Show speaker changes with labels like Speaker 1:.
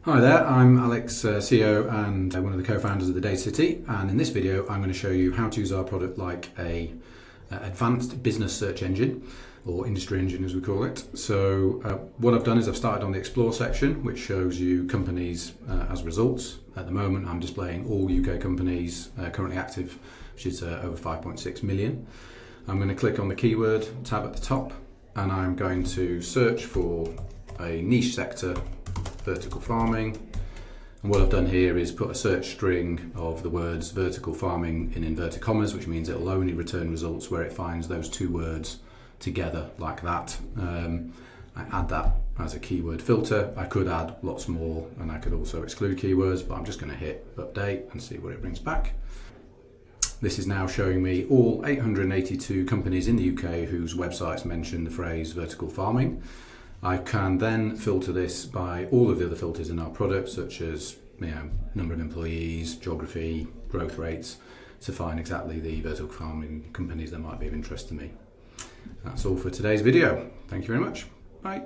Speaker 1: Hi there, I'm Alex, CEO and one of the co-founders of the Data City, and in this video I'm going to show you how to use our product like a advanced business search engine, or industry engine as we call it. So what I've done is I've started on the Explore section, which shows you companies as results. At the moment I'm displaying all UK companies currently active, which is over 5.6 million. I'm going to click on the keyword tab at the top and I'm going to search for a niche sector, vertical farming, and what I've done here is put a search string of the words vertical farming in inverted commas, which means it'll only return results where it finds those two words together like that. I add that as a keyword filter. I could add lots more and I could also exclude keywords, but I'm just going to hit update and see what it brings back. This is now showing me all 882 companies in the UK whose websites mention the phrase vertical farming. I can then filter this by all of the other filters in our product, such as number of employees, geography, growth rates, to find exactly the vertical farming companies that might be of interest to me. That's all for today's video. Thank you very much. Bye.